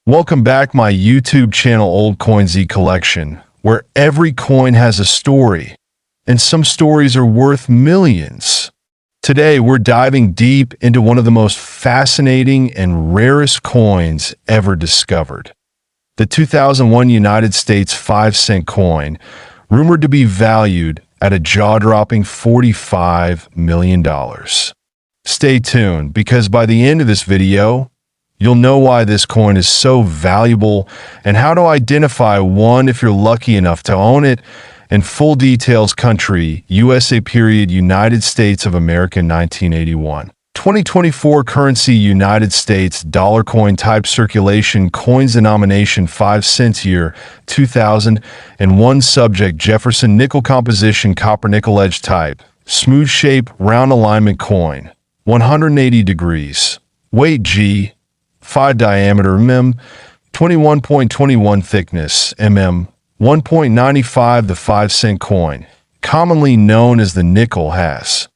Welcome back my YouTube channel Old Coin Z Collection, where every coin has a story, and some stories are worth millions. Today we're diving deep into one of the most fascinating and rarest coins ever discovered. The 2001 United States 5-cent coin, rumored to be valued at a jaw-dropping $45 million. Stay tuned, because by the end of this video, you'll know why this coin is so valuable and how to identify one if you're lucky enough to own it, and full details. Country, USA. United States of America 1981. 2024 currency United States dollar coin type circulation coins denomination 5 cents year 2001 subject Jefferson nickel composition copper nickel edge type smooth shape round alignment coin 180 degrees weight G 5 diameter mm 21.21 thickness mm 1.95. The 5-cent coin, commonly known as the nickel, has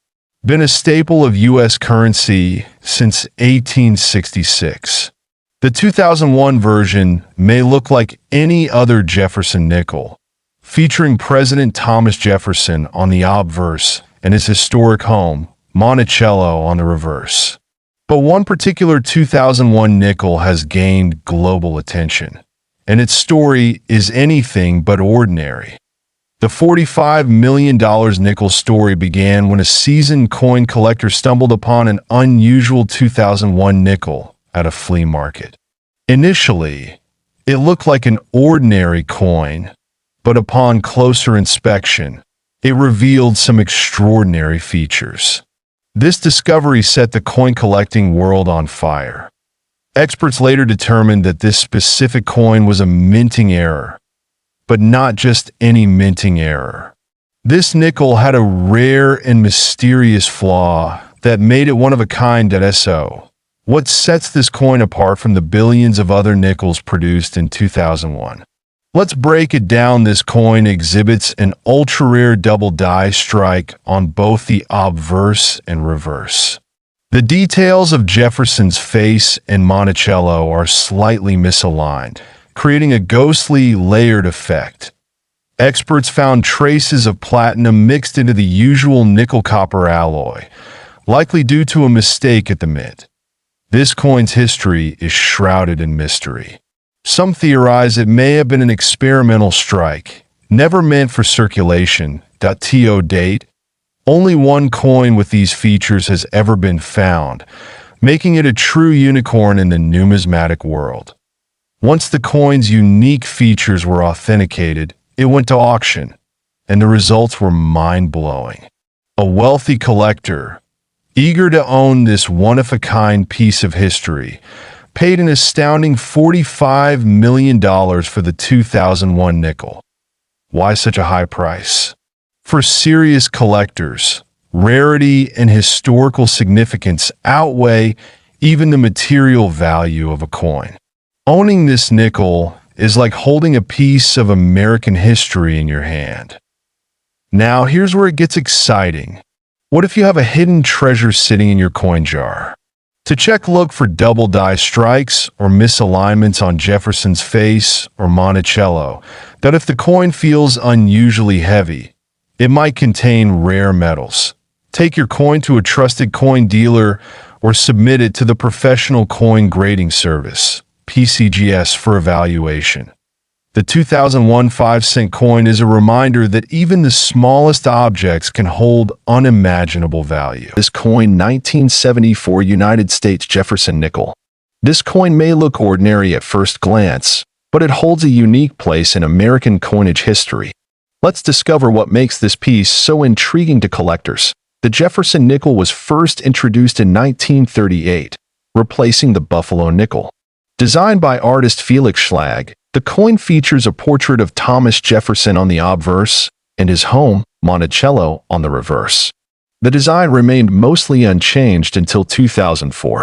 been a staple of U.S. currency since 1866. The 2001 version may look like any other Jefferson nickel, featuring President Thomas Jefferson on the obverse and his historic home, Monticello, on the reverse. But one particular 2001 nickel has gained global attention, and its story is anything but ordinary. The $45 million nickel story began when a seasoned coin collector stumbled upon an unusual 2001 nickel at a flea market. Initially, it looked like an ordinary coin, but upon closer inspection, it revealed some extraordinary features. This discovery set the coin collecting world on fire. Experts later determined that this specific coin was a minting error, but not just any minting error. This nickel had a rare and mysterious flaw that made it one of a kind. So, what sets this coin apart from the billions of other nickels produced in 2001? Let's break it down. This coin exhibits an ultra-rare double die strike on both the obverse and reverse. The details of Jefferson's face and Monticello are slightly misaligned, creating a ghostly layered effect. Experts found traces of platinum mixed into the usual nickel-copper alloy, likely due to a mistake at the mint. This coin's history is shrouded in mystery. Some theorize it may have been an experimental strike, never meant for circulation. To date, only one coin with these features has ever been found, making it a true unicorn in the numismatic world. Once the coin's unique features were authenticated, it went to auction, and the results were mind-blowing. A wealthy collector, eager to own this one-of-a-kind piece of history, paid an astounding $45 million for the 2001 nickel. Why such a high price? For serious collectors, rarity and historical significance outweigh even the material value of a coin. Owning this nickel is like holding a piece of American history in your hand. Now, here's where it gets exciting. What if you have a hidden treasure sitting in your coin jar? To check, look for double die strikes or misalignments on Jefferson's face or Monticello. That if the coin feels unusually heavy, it might contain rare metals. Take your coin to a trusted coin dealer or submit it to the Professional Coin Grading Service, PCGS, for evaluation. The 2001 5-cent coin is a reminder that even the smallest objects can hold unimaginable value. This coin, 1974 United States Jefferson nickel. This coin may look ordinary at first glance, but it holds a unique place in American coinage history. Let's discover what makes this piece so intriguing to collectors. The Jefferson nickel was first introduced in 1938, replacing the Buffalo nickel. Designed by artist Felix Schlag, the coin features a portrait of Thomas Jefferson on the obverse and his home, Monticello, on the reverse. The design remained mostly unchanged until 2004.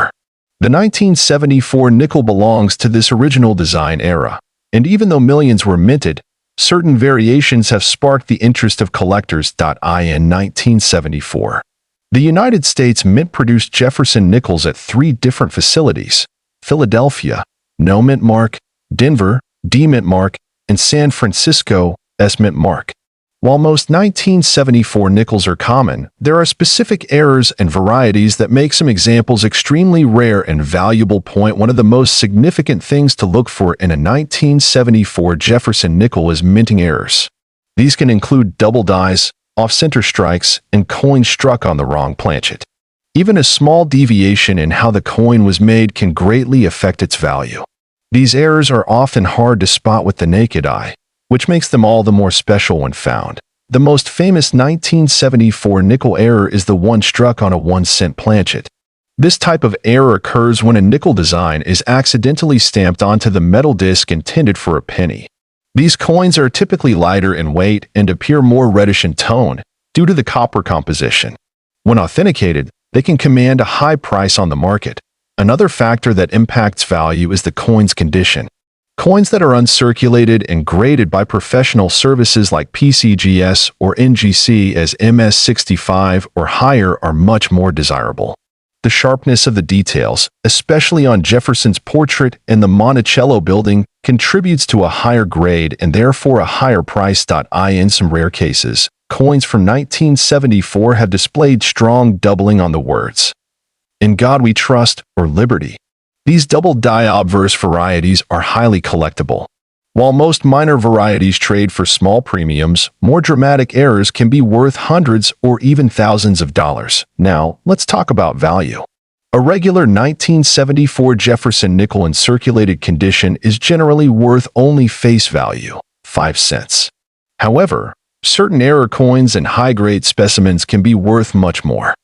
The 1974 nickel belongs to this original design era, and even though millions were minted, certain variations have sparked the interest of collectors. In 1974, the United States Mint produced Jefferson nickels at 3 different facilities: Philadelphia, no mint mark, Denver, D mint mark, and San Francisco, S mint mark. While most 1974 nickels are common, there are specific errors and varieties that make some examples extremely rare and valuable. One of the most significant things to look for in a 1974 Jefferson nickel is minting errors. These can include double dies, off-center strikes, and coins struck on the wrong planchet. Even a small deviation in how the coin was made can greatly affect its value. These errors are often hard to spot with the naked eye, which makes them all the more special when found. The most famous 1974 nickel error is the one struck on a 1-cent planchet. This type of error occurs when a nickel design is accidentally stamped onto the metal disc intended for a penny. These coins are typically lighter in weight and appear more reddish in tone due to the copper composition. When authenticated, they can command a high price on the market. Another factor that impacts value is the coin's condition. Coins that are uncirculated and graded by professional services like PCGS or NGC as MS65 or higher are much more desirable. The sharpness of the details, especially on Jefferson's portrait and the Monticello building, contributes to a higher grade and therefore a higher price. In some rare cases, coins from 1974 have displayed strong doubling on the words, "In God We Trust" or "Liberty." These double die obverse varieties are highly collectible. While most minor varieties trade for small premiums, more dramatic errors can be worth hundreds or even thousands of dollars. Now, let's talk about value. A regular 1974 Jefferson nickel in circulated condition is generally worth only face value, 5 cents. However, certain error coins and high-grade specimens can be worth much more.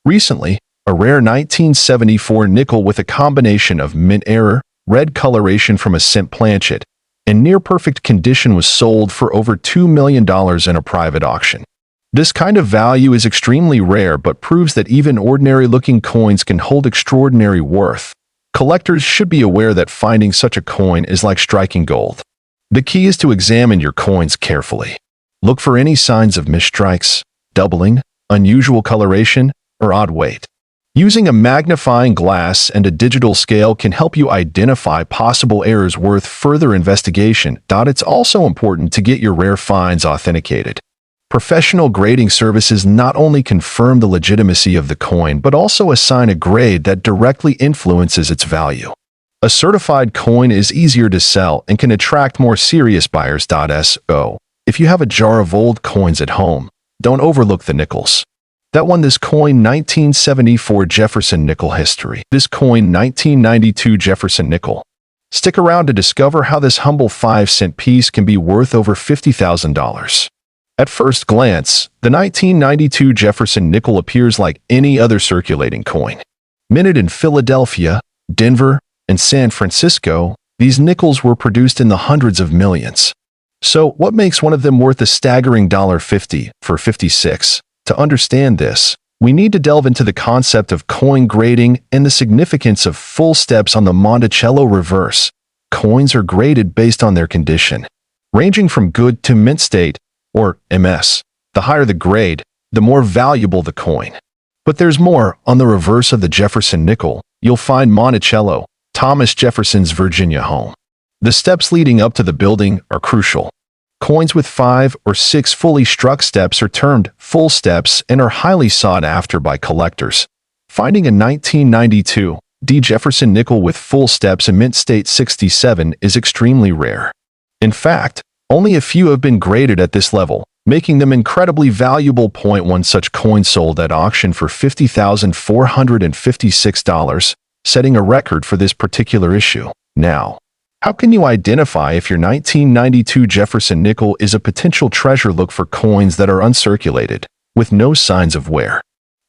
Recently, a rare 1974 nickel with a combination of mint error, red coloration from a cent planchet, and near-perfect condition was sold for over $2 million in a private auction. This kind of value is extremely rare but proves that even ordinary-looking coins can hold extraordinary worth. Collectors should be aware that finding such a coin is like striking gold. The key is to examine your coins carefully. Look for any signs of misstrikes, doubling, unusual coloration, or odd weight. Using a magnifying glass and a digital scale can help you identify possible errors worth further investigation. It's also important to get your rare finds authenticated. Professional grading services not only confirm the legitimacy of the coin but also assign a grade that directly influences its value. A certified coin is easier to sell and can attract more serious buyers. So, if you have a jar of old coins at home, don't overlook the nickels. That one, this coin 1974 Jefferson nickel history. This coin 1992 Jefferson nickel. Stick around to discover how this humble 5-cent piece can be worth over $50,000. At first glance, the 1992 Jefferson nickel appears like any other circulating coin. Minted in Philadelphia, Denver, and San Francisco, these nickels were produced in the hundreds of millions. So, what makes one of them worth a staggering $50 for 56? To understand this, we need to delve into the concept of coin grading and the significance of full steps on the Monticello reverse. Coins are graded based on their condition, ranging from good to mint state, or MS. The higher the grade, the more valuable the coin. But there's more. On the reverse of the Jefferson nickel, you'll find Monticello, Thomas Jefferson's Virginia home. The steps leading up to the building are crucial. Coins with 5 or 6 fully struck steps are termed full steps and are highly sought after by collectors. Finding a 1992 D. Jefferson nickel with full steps in mint state 67 is extremely rare. In fact, only a few have been graded at this level, making them incredibly valuable. One such coin sold at auction for $50,456, setting a record for this particular issue. Now, how can you identify if your 1992 Jefferson nickel is a potential treasure? Look for coins that are uncirculated, with no signs of wear.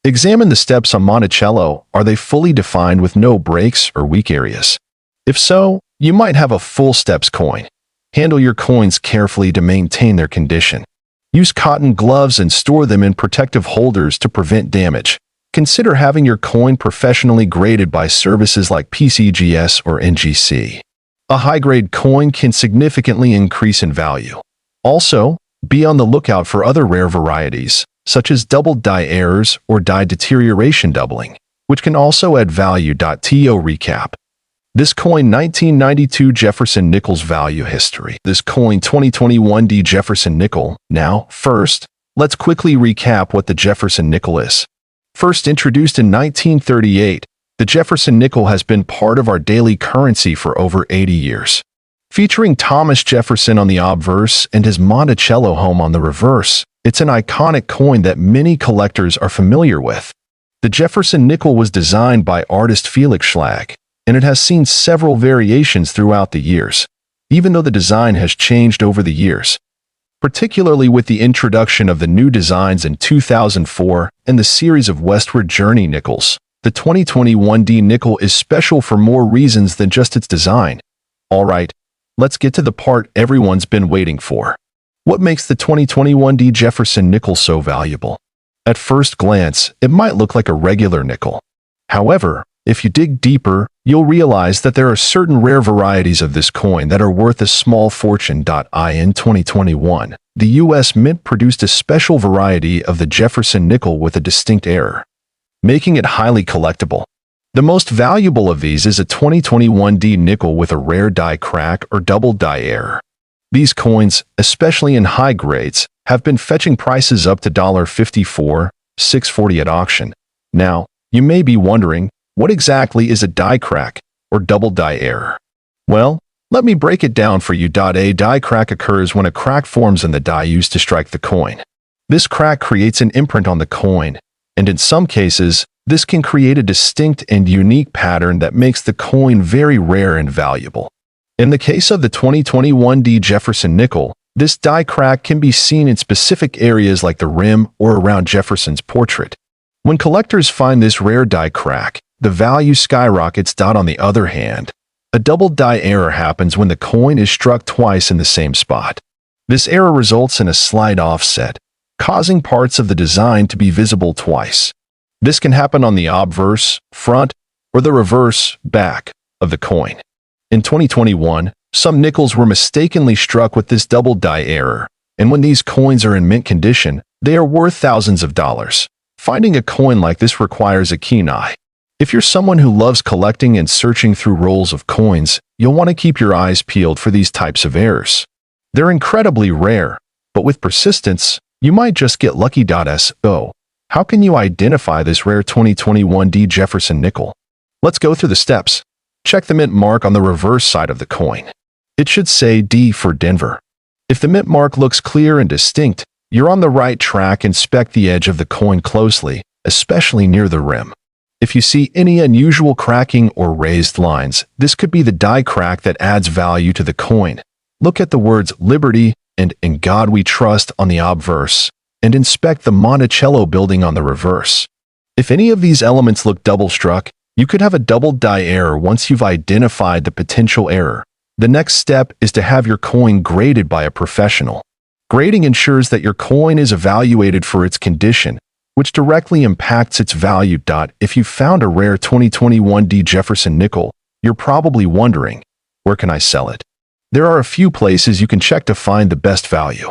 Examine the steps on Monticello. Are they fully defined with no breaks or weak areas? If so, you might have a full steps coin. Handle your coins carefully to maintain their condition. Use cotton gloves and store them in protective holders to prevent damage. Consider having your coin professionally graded by services like PCGS or NGC. A high-grade coin can significantly increase in value. Also, be on the lookout for other rare varieties, such as double die errors or die deterioration doubling, which can also add value. To recap, This coin 1992 Jefferson Nickels value history. This coin 2021 D Jefferson Nickel. Now, first, let's quickly recap what the Jefferson Nickel is. First introduced in 1938, the Jefferson Nickel has been part of our daily currency for over 80 years. Featuring Thomas Jefferson on the obverse and his Monticello home on the reverse, it's an iconic coin that many collectors are familiar with. The Jefferson Nickel was designed by artist Felix Schlag, and it has seen several variations throughout the years, even though the design has changed over the years. Particularly with the introduction of the new designs in 2004 and the series of Westward Journey Nickels, the 2021 D Nickel is special for more reasons than just its design. Alright, let's get to the part everyone's been waiting for. What makes the 2021 D Jefferson Nickel so valuable? At first glance, it might look like a regular nickel. However, if you dig deeper, you'll realize that there are certain rare varieties of this coin that are worth a small fortune. In 2021, the U.S. Mint produced a special variety of the Jefferson Nickel with a distinct error, making it highly collectible. The most valuable of these is a 2021 D Nickel with a rare die crack or double die error. These coins, especially in high grades, have been fetching prices up to $54, $640 at auction. Now, you may be wondering, what exactly is a die crack or double die error? Well, let me break it down for you. A die crack occurs when a crack forms in the die used to strike the coin. This crack creates an imprint on the coin, and in some cases, this can create a distinct and unique pattern that makes the coin very rare and valuable. In the case of the 2021 D Jefferson Nickel, this die crack can be seen in specific areas like the rim or around Jefferson's portrait. When collectors find this rare die crack, the value skyrockets. On the other hand, a double die error happens when the coin is struck twice in the same spot. This error results in a slight offset, causing parts of the design to be visible twice. This can happen on the obverse, front, or the reverse, back, of the coin. In 2021, some nickels were mistakenly struck with this double die error, and when these coins are in mint condition, they are worth thousands of dollars. Finding a coin like this requires a keen eye. If you're someone who loves collecting and searching through rolls of coins, you'll want to keep your eyes peeled for these types of errors. They're incredibly rare, but with persistence, you might just get lucky. So, how can you identify this rare 2021 D Jefferson Nickel? Let's go through the steps. Check the mint mark on the reverse side of the coin. It should say D for Denver. If the mint mark looks clear and distinct, you're on the right track. Inspect the edge of the coin closely, especially near the rim. If you see any unusual cracking or raised lines, this could be the die crack that adds value to the coin. Look at the words Liberty and In God We Trust on the obverse, and inspect the Monticello building on the reverse. If any of these elements look double-struck, you could have a double die error. Once you've identified the potential error, the next step is to have your coin graded by a professional. Grading ensures that your coin is evaluated for its condition, which directly impacts its value. If you found a rare 2021 D Jefferson Nickel, you're probably wondering, where can I sell it? There are a few places you can check to find the best value.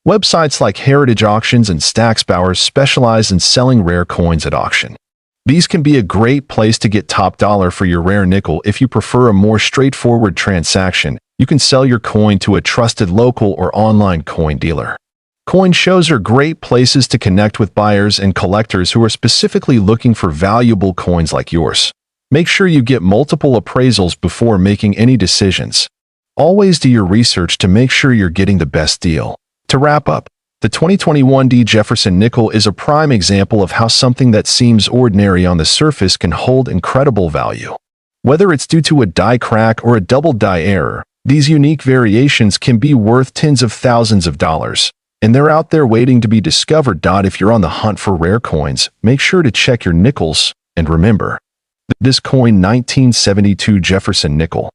Websites like Heritage Auctions and Stacksbauer specialize in selling rare coins at auction. These can be a great place to get top dollar for your rare nickel. If you prefer a more straightforward transaction, you can sell your coin to a trusted local or online coin dealer. Coin shows are great places to connect with buyers and collectors who are specifically looking for valuable coins like yours. Make sure you get multiple appraisals before making any decisions. Always do your research to make sure you're getting the best deal. To wrap up, the 2021 D Jefferson Nickel is a prime example of how something that seems ordinary on the surface can hold incredible value. Whether it's due to a die crack or a double die error, these unique variations can be worth tens of thousands of dollars. And they're out there waiting to be discovered. If you're on the hunt for rare coins, make sure to check your nickels, and remember, this coin 1972 Jefferson Nickel.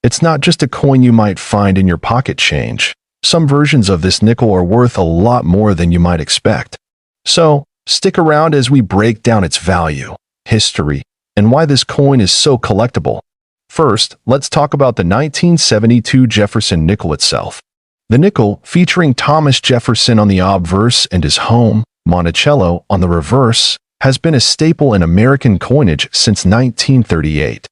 It's not just a coin you might find in your pocket change. Some versions of this nickel are worth a lot more than you might expect. So, stick around as we break down its value, history, and why this coin is so collectible. First, let's talk about the 1972 Jefferson Nickel itself. The nickel, featuring Thomas Jefferson on the obverse and his home, Monticello, on the reverse, has been a staple in American coinage since 1938.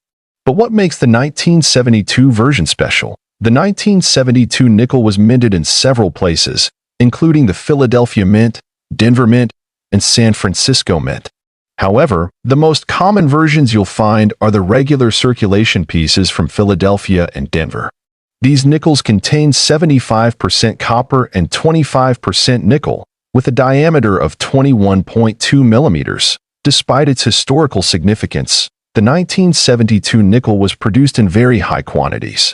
But what makes the 1972 version special? The 1972 nickel was minted in several places, including the Philadelphia Mint, Denver Mint, and San Francisco Mint. However, the most common versions you'll find are the regular circulation pieces from Philadelphia and Denver. These nickels contain 75% copper and 25% nickel, with a diameter of 21.2 millimeters. Despite its historical significance, the 1972 nickel was produced in very high quantities,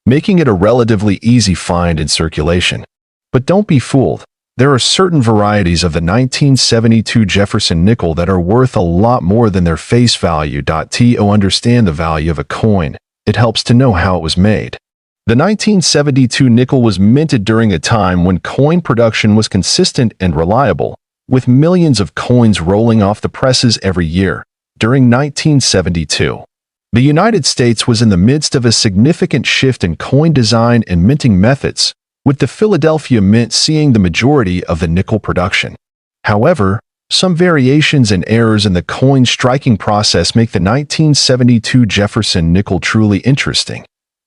making it a relatively easy find in circulation. But don't be fooled. There are certain varieties of the 1972 Jefferson nickel that are worth a lot more than their face value. To understand the value of a coin, it helps to know how it was made. The 1972 nickel was minted during a time when coin production was consistent and reliable, with millions of coins rolling off the presses every year. During 1972, the United States was in the midst of a significant shift in coin design and minting methods, with the Philadelphia Mint seeing the majority of the nickel production. However, some variations and errors in the coin striking process make the 1972 Jefferson nickel truly interesting.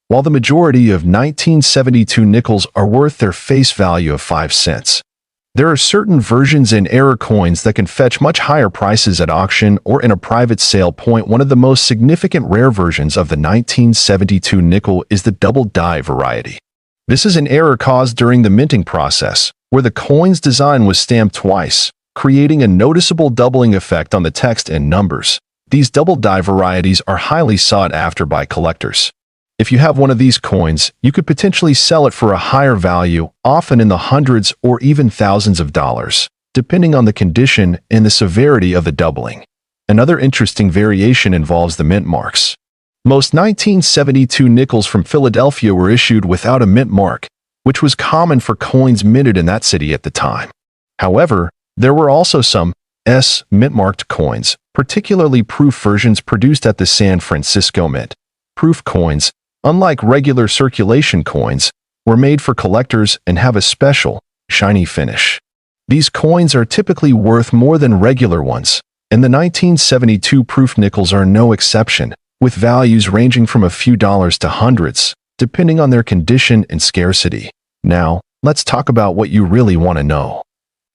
While the majority of 1972 nickels are worth their face value of 5 cents, there are certain versions and error coins that can fetch much higher prices at auction or in a private sale. One of the most significant rare versions of the 1972 nickel is the double die variety. This is an error caused during the minting process, where the coin's design was stamped twice, creating a noticeable doubling effect on the text and numbers. These double die varieties are highly sought after by collectors. If you have one of these coins, you could potentially sell it for a higher value, often in the hundreds or even thousands of dollars, depending on the condition and the severity of the doubling. Another interesting variation involves the mint marks. Most 1972 nickels from Philadelphia were issued without a mint mark, which was common for coins minted in that city at the time. However, there were also some mint-marked coins, particularly proof versions produced at the San Francisco Mint. Proof coins, unlike regular circulation coins, were made for collectors and have a special, shiny finish. These coins are typically worth more than regular ones, and the 1972 proof nickels are no exception, with values ranging from a few dollars to hundreds, depending on their condition and scarcity. Now, let's talk about what you really want to know.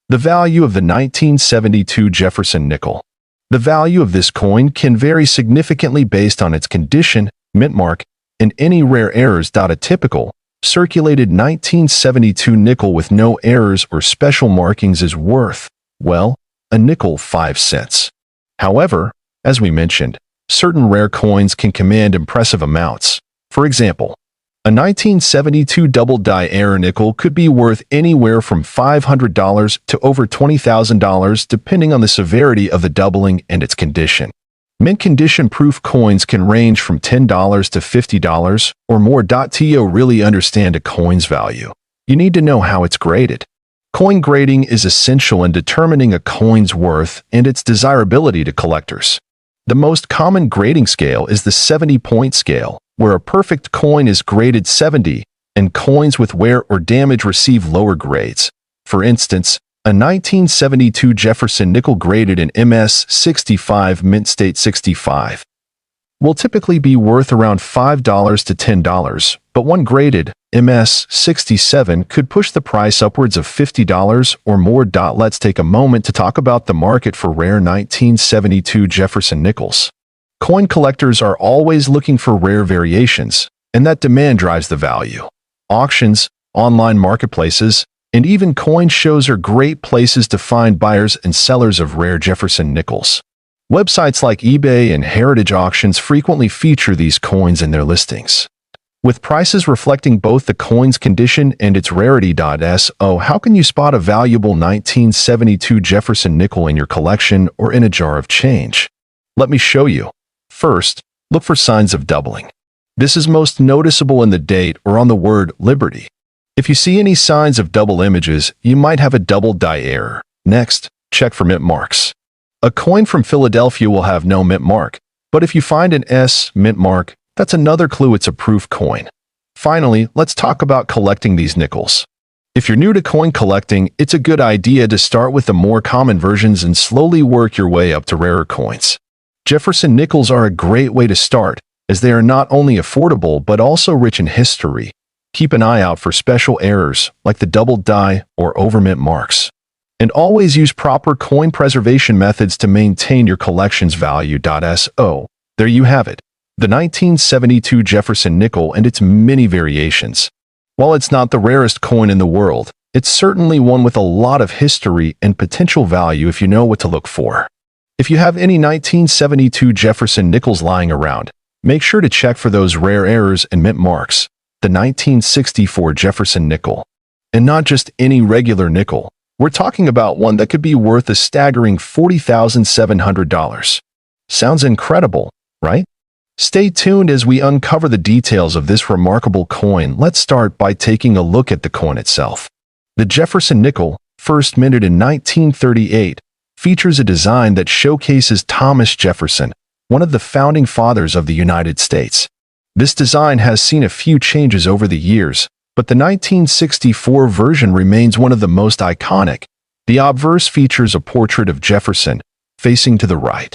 The value of the 1972 Jefferson nickel. The value of this coin can vary significantly based on its condition, mint mark, and any rare errors. A typical, circulated 1972 nickel with no errors or special markings is worth, well, a nickel 5 cents. However, as we mentioned, certain rare coins can command impressive amounts. For example, a 1972 double die error nickel could be worth anywhere from $500 to over $20,000 depending on the severity of the doubling and its condition. Mint condition proof coins can range from $10 to $50 or more. To really understand a coin's value, you need to know how it's graded. Coin grading is essential in determining a coin's worth and its desirability to collectors. The most common grading scale is the 70-point scale, where a perfect coin is graded 70, and coins with wear or damage receive lower grades. For instance, a 1972 Jefferson nickel graded in MS 65 mint state 65 will typically be worth around $5 to $10, but one graded MS 67 could push the price upwards of $50 or more. Let's take a moment to talk about the market for rare 1972 Jefferson nickels. Coin collectors are always looking for rare variations, and that demand drives the value. Auctions, online marketplaces, and even coin shows are great places to find buyers and sellers of rare Jefferson nickels. Websites like eBay and Heritage Auctions frequently feature these coins in their listings, with prices reflecting both the coin's condition and its rarity. So, how can you spot a valuable 1972 Jefferson nickel in your collection or in a jar of change? Let me show you. First, look for signs of doubling. This is most noticeable in the date or on the word Liberty. If you see any signs of double images, you might have a double die error. Next, check for mint marks. A coin from Philadelphia will have no mint mark, but if you find an S mint mark, that's another clue it's a proof coin. Finally, let's talk about collecting these nickels. If you're new to coin collecting, it's a good idea to start with the more common versions and slowly work your way up to rarer coins. Jefferson nickels are a great way to start, as they are not only affordable but also rich in history. Keep an eye out for special errors like the double die or overmint marks. And always use proper coin preservation methods to maintain your collection's value. So, there you have it, the 1972 Jefferson nickel and its many variations. While it's not the rarest coin in the world, it's certainly one with a lot of history and potential value if you know what to look for. If you have any 1972 Jefferson nickels lying around, make sure to check for those rare errors and mint marks. The 1964 Jefferson nickel. And not just any regular nickel. We're talking about one that could be worth a staggering $40,700. Sounds incredible, right? Stay tuned as we uncover the details of this remarkable coin. Let's start by taking a look at the coin itself. The Jefferson nickel, first minted in 1938, features a design that showcases Thomas Jefferson, one of the founding fathers of the United States. This design has seen a few changes over the years, but the 1964 version remains one of the most iconic. The obverse features a portrait of Jefferson, facing to the right.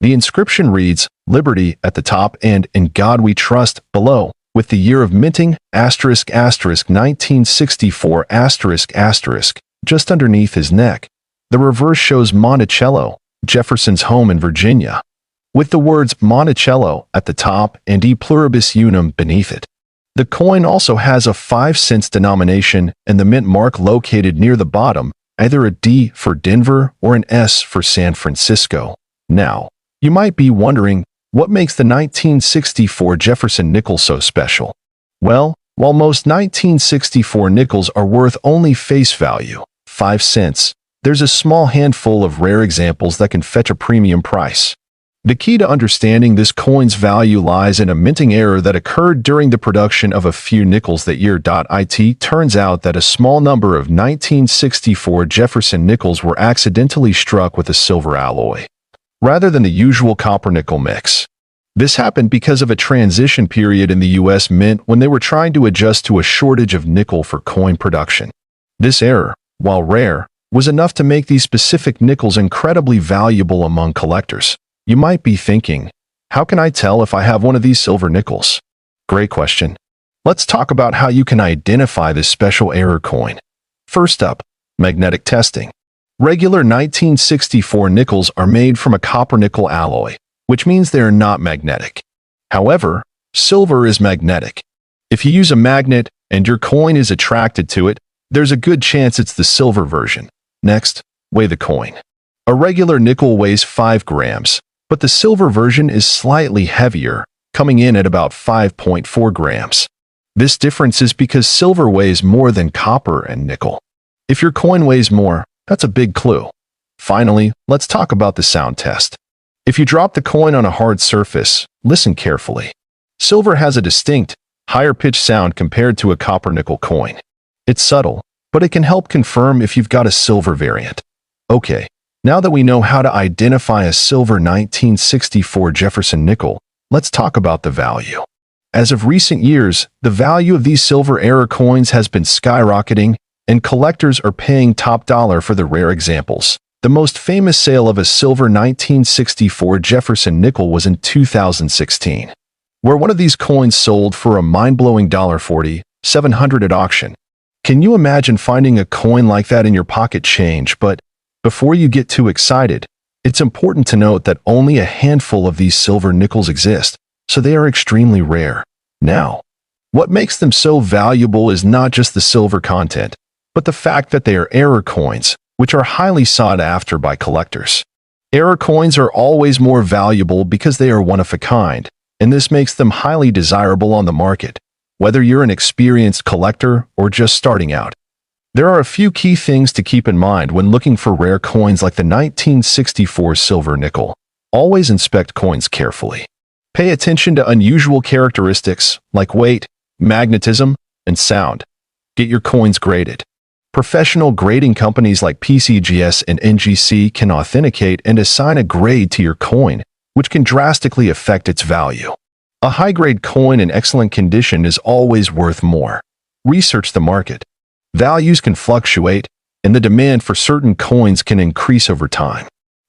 The inscription reads, "Liberty" at the top and "In God We Trust" below, with the year of minting, **1964**, just underneath his neck. The reverse shows Monticello, Jefferson's home in Virginia, with the words Monticello at the top and E Pluribus Unum beneath it. The coin also has a 5-cent denomination and the mint mark located near the bottom, either a D for Denver or an S for San Francisco. Now, you might be wondering, what makes the 1964 Jefferson nickel so special? Well, while most 1964 nickels are worth only face value, 5 cents, there's a small handful of rare examples that can fetch a premium price. The key to understanding this coin's value lies in a minting error that occurred during the production of a few nickels that year. It turns out that a small number of 1964 Jefferson nickels were accidentally struck with a silver alloy, rather than the usual copper-nickel mix. This happened because of a transition period in the U.S. Mint when they were trying to adjust to a shortage of nickel for coin production. This error, while rare, was enough to make these specific nickels incredibly valuable among collectors. You might be thinking, how can I tell if I have one of these silver nickels? Great question. Let's talk about how you can identify this special error coin. First up, magnetic testing. Regular 1964 nickels are made from a copper-nickel alloy, which means they are not magnetic. However, silver is magnetic. If you use a magnet and your coin is attracted to it, there's a good chance it's the silver version. Next, weigh the coin. A regular nickel weighs 5 grams, but the silver version is slightly heavier, coming in at about 5.4 grams. This difference is because silver weighs more than copper and nickel. If your coin weighs more, that's a big clue. Finally, let's talk about the sound test. If you drop the coin on a hard surface, listen carefully. Silver has a distinct, higher-pitched sound compared to a copper-nickel coin. It's subtle, but it can help confirm if you've got a silver variant. Okay, now that we know how to identify a silver 1964 Jefferson nickel, let's talk about the value. As of recent years, the value of these silver era coins has been skyrocketing, and collectors are paying top dollar for the rare examples. The most famous sale of a silver 1964 Jefferson nickel was in 2016, where one of these coins sold for a mind-blowing $40,700 at auction. Can you imagine finding a coin like that in your pocket change? But before you get too excited, it's important to note that only a handful of these silver nickels exist, so they are extremely rare. Now, what makes them so valuable is not just the silver content, but the fact that they are error coins, which are highly sought after by collectors. Error coins are always more valuable because they are one of a kind, and this makes them highly desirable on the market, whether you're an experienced collector or just starting out. There are a few key things to keep in mind when looking for rare coins like the 1964 silver nickel. Always inspect coins carefully. Pay attention to unusual characteristics like weight, magnetism, and sound. Get your coins graded. Professional grading companies like PCGS and NGC can authenticate and assign a grade to your coin, which can drastically affect its value. A high-grade coin in excellent condition is always worth more. Research the market. Values can fluctuate, and the demand for certain coins can increase over time.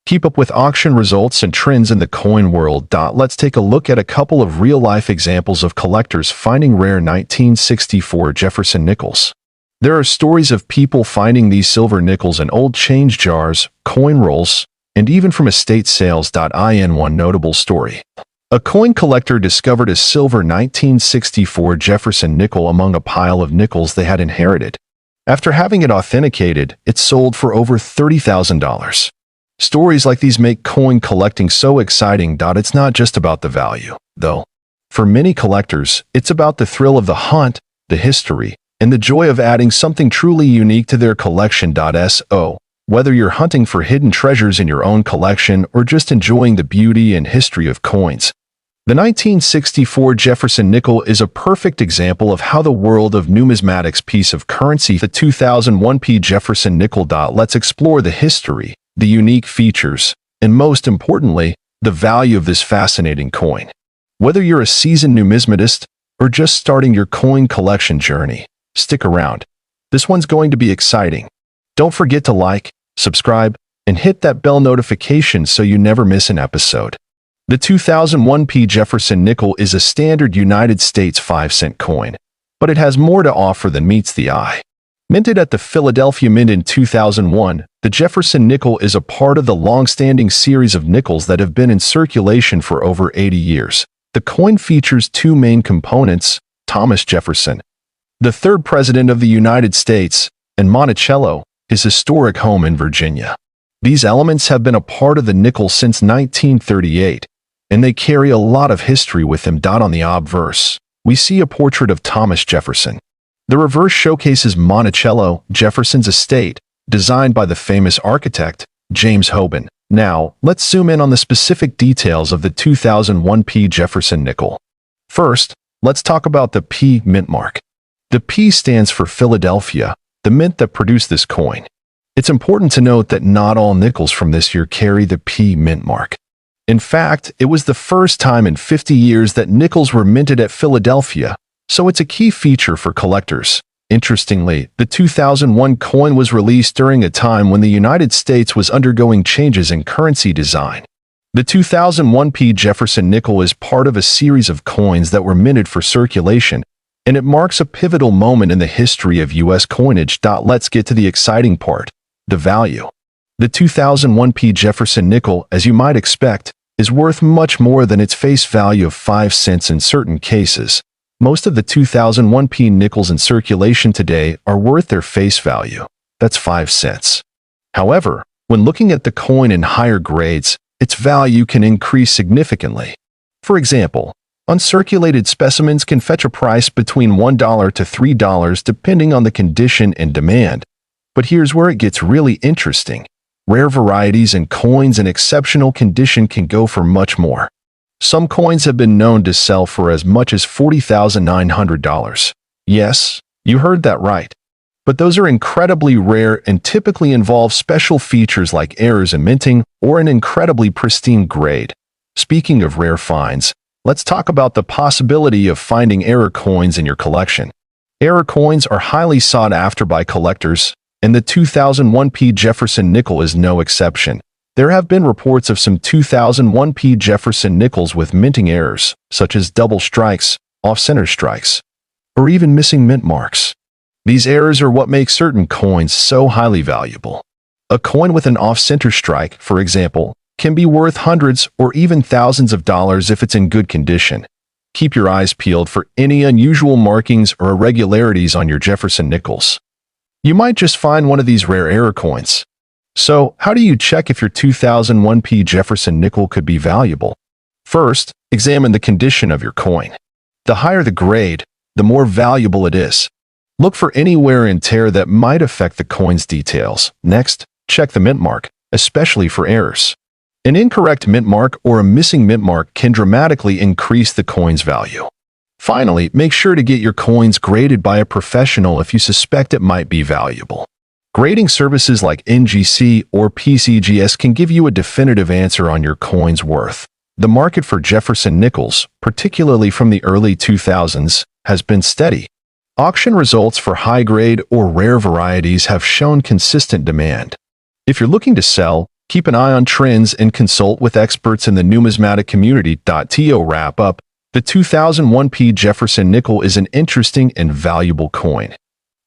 Keep up with auction results and trends in the coin world. Let's take a look at a couple of real-life examples of collectors finding rare 1964 Jefferson Nickels. There are stories of people finding these silver nickels in old change jars, coin rolls, and even from estate sales. In one notable story, a coin collector discovered a silver 1964 Jefferson nickel among a pile of nickels they had inherited. After having it authenticated, it sold for over $30,000. Stories like these make coin collecting so exciting. It's not just about the value, though. For many collectors, it's about the thrill of the hunt, the history, and the joy of adding something truly unique to their collection. So, whether you're hunting for hidden treasures in your own collection or just enjoying the beauty and history of coins, the 1964 Jefferson nickel is a perfect example of how the world of numismatics piece of currency. The 2001 Jefferson nickel. Let's explore the history, the unique features, and most importantly, the value of this fascinating coin. Whether you're a seasoned numismatist or just starting your coin collection journey, stick around. This one's going to be exciting. Don't forget to like, subscribe, and hit that bell notification so you never miss an episode. The 2001 Jefferson nickel is a standard United States 5-cent coin, but it has more to offer than meets the eye. Minted at the Philadelphia Mint in 2001, the Jefferson nickel is a part of the long-standing series of nickels that have been in circulation for over 80 years. The coin features two main components: Thomas Jefferson, the third president of the United States, and Monticello, his historic home in Virginia. These elements have been a part of the nickel since 1938, and they carry a lot of history with them. On the obverse, we see a portrait of Thomas Jefferson. The reverse showcases Monticello, Jefferson's estate, designed by the famous architect, James Hoban. Now, let's zoom in on the specific details of the 2001 Jefferson nickel. First, let's talk about the P mint mark. The P stands for Philadelphia, the mint that produced this coin. It's important to note that not all nickels from this year carry the P mint mark. In fact, it was the first time in 50 years that nickels were minted at Philadelphia, so it's a key feature for collectors. Interestingly, the 2001 coin was released during a time when the United States was undergoing changes in currency design. The 2001 Jefferson nickel is part of a series of coins that were minted for circulation, and it marks a pivotal moment in the history of U.S. coinage. Let's get to the exciting part: the value. The 2001 Jefferson nickel, as you might expect, is worth much more than its face value of 5 cents in certain cases. Most of the 2001 nickels in circulation today are worth their face value. That's 5 cents. However, when looking at the coin in higher grades, its value can increase significantly. For example, uncirculated specimens can fetch a price between $1 to $3 depending on the condition and demand. But here's where it gets really interesting. Rare varieties and coins in exceptional condition can go for much more. Some coins have been known to sell for as much as $40,900. Yes, you heard that right. But those are incredibly rare and typically involve special features like errors in minting or an incredibly pristine grade. Speaking of rare finds, let's talk about the possibility of finding error coins in your collection. Error coins are highly sought after by collectors, and the 2001 Jefferson nickel is no exception. There have been reports of some 2001 Jefferson nickels with minting errors, such as double strikes, off-center strikes, or even missing mint marks. These errors are what make certain coins so highly valuable. A coin with an off-center strike, for example, can be worth hundreds or even thousands of dollars if it's in good condition. Keep your eyes peeled for any unusual markings or irregularities on your Jefferson nickels. You might just find one of these rare error coins. So, how do you check if your 2001 Jefferson nickel could be valuable? First, examine the condition of your coin. The higher the grade, the more valuable it is. Look for any wear and tear that might affect the coin's details. Next, check the mint mark, especially for errors. An incorrect mint mark or a missing mint mark can dramatically increase the coin's value. Finally, make sure to get your coins graded by a professional if you suspect it might be valuable. Grading services like NGC or PCGS can give you a definitive answer on your coin's worth. The market for Jefferson nickels, particularly from the early 2000s, has been steady. Auction results for high-grade or rare varieties have shown consistent demand. If you're looking to sell, Keep an eye on trends and consult with experts in the numismatic community. To wrap up, the 2001p Jefferson nickel is an interesting and valuable coin.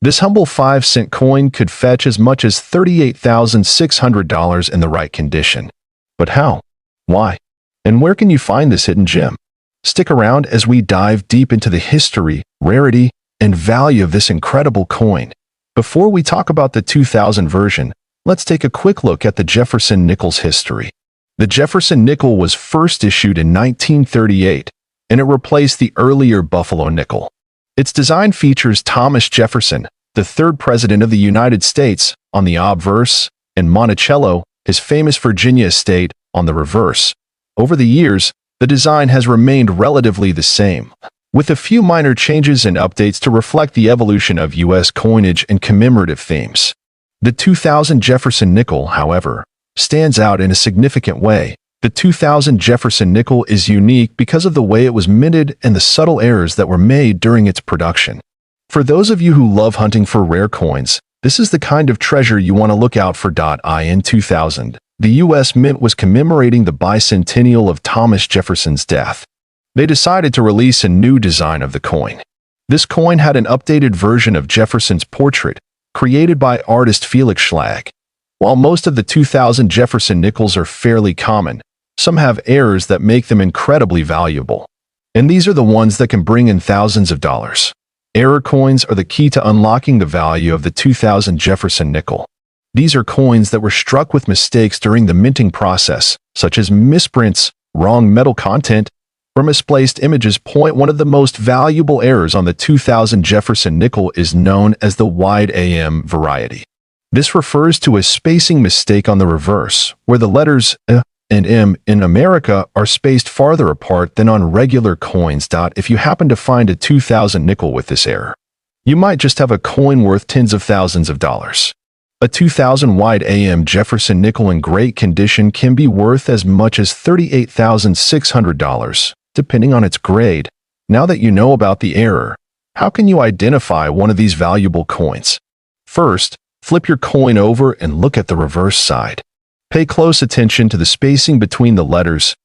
This humble 5-cent coin could fetch as much as $38,600 in the right condition. But how? Why? And where can you find this hidden gem? Stick around as we dive deep into the history, rarity, and value of this incredible coin. Before we talk about the 2000 version, let's take a quick look at the Jefferson Nickels history. The Jefferson nickel was first issued in 1938, and it replaced the earlier Buffalo nickel. Its design features Thomas Jefferson, the third president of the United States, on the obverse, and Monticello, his famous Virginia estate, on the reverse. Over the years, the design has remained relatively the same, with a few minor changes and updates to reflect the evolution of U.S. coinage and commemorative themes. The 2000 Jefferson nickel, however, stands out in a significant way. The 2000 Jefferson nickel is unique because of the way it was minted and the subtle errors that were made during its production. For those of you who love hunting for rare coins, this is the kind of treasure you want to look out for. In 2000, the U.S. Mint was commemorating the bicentennial of Thomas Jefferson's death. They decided to release a new design of the coin. This coin had an updated version of Jefferson's portrait, created by artist Felix Schlag. While most of the 2000 Jefferson nickels are fairly common, some have errors that make them incredibly valuable. And these are the ones that can bring in thousands of dollars. Error coins are the key to unlocking the value of the 2000 Jefferson nickel. These are coins that were struck with mistakes during the minting process, such as misprints, wrong metal content, or misplaced images. One of the most valuable errors on the 2000 Jefferson nickel is known as the wide AM variety. This refers to a spacing mistake on the reverse, where the letters and M in America are spaced farther apart than on regular coins. If you happen to find a 2000 nickel with this error, you might just have a coin worth tens of thousands of dollars. A 2000 wide AM Jefferson nickel in great condition can be worth as much as $38,600, depending on its grade. Now that you know about the error, how can you identify one of these valuable coins? First, flip your coin over and look at the reverse side. Pay close attention to the spacing between the letters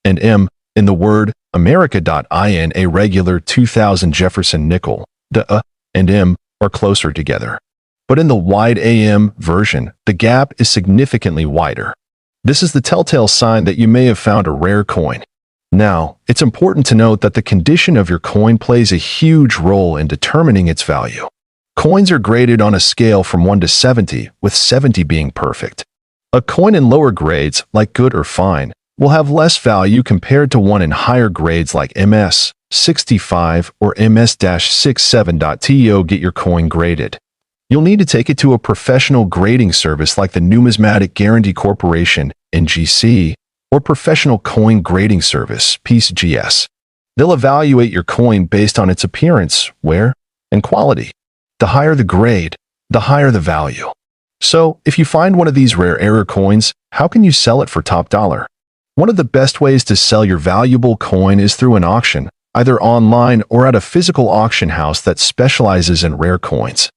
and M in the word America. In a regular 2000 Jefferson nickel, the and M are closer together. But in the wide AM version, the gap is significantly wider. This is the telltale sign that you may have found a rare coin. Now, it's important to note that the condition of your coin plays a huge role in determining its value. Coins are graded on a scale from 1 to 70, with 70 being perfect. A coin in lower grades, like good or fine, will have less value compared to one in higher grades like MS 65 or MS-67. To get your coin graded, you'll need to take it to a professional grading service like the Numismatic Guarantee Corporation, NGC, or Professional Coin Grading Service, PCGS. They'll evaluate your coin based on its appearance, wear, and quality. The higher the grade, the higher the value. So, if you find one of these rare error coins, how can you sell it for top dollar? One of the best ways to sell your valuable coin is through an auction, either online or at a physical auction house that specializes in rare coins.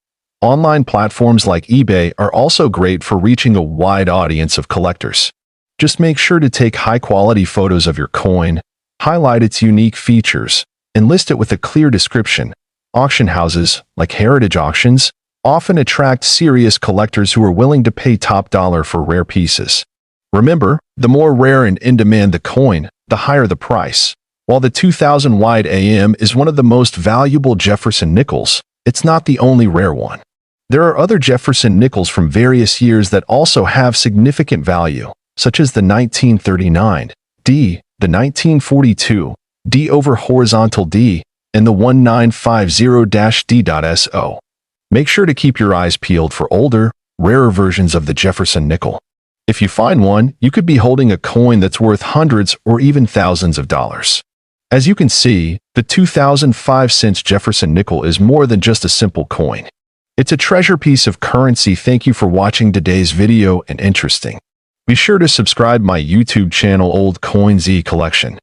Online platforms like eBay are also great for reaching a wide audience of collectors. Just make sure to take high-quality photos of your coin, highlight its unique features, and list it with a clear description. Auction houses, like heritage auctions, often attract serious collectors who are willing to pay top dollar for rare pieces. Remember, the more rare and in-demand the coin, the higher the price. While the 2000 wide AM is one of the most valuable Jefferson nickels, it's not the only rare one. There are other Jefferson nickels from various years that also have significant value, such as the 1939 D, the 1942 D over horizontal D, and the 1950-D.SO. Make sure to keep your eyes peeled for older, rarer versions of the Jefferson nickel. If you find one, you could be holding a coin that's worth hundreds or even thousands of dollars. As you can see, the 2005 cents Jefferson nickel is more than just a simple coin. It's a treasure piece of currency. Thank you for watching today's video and interesting. Be sure to subscribe my YouTube channel Old Coin Z Collection.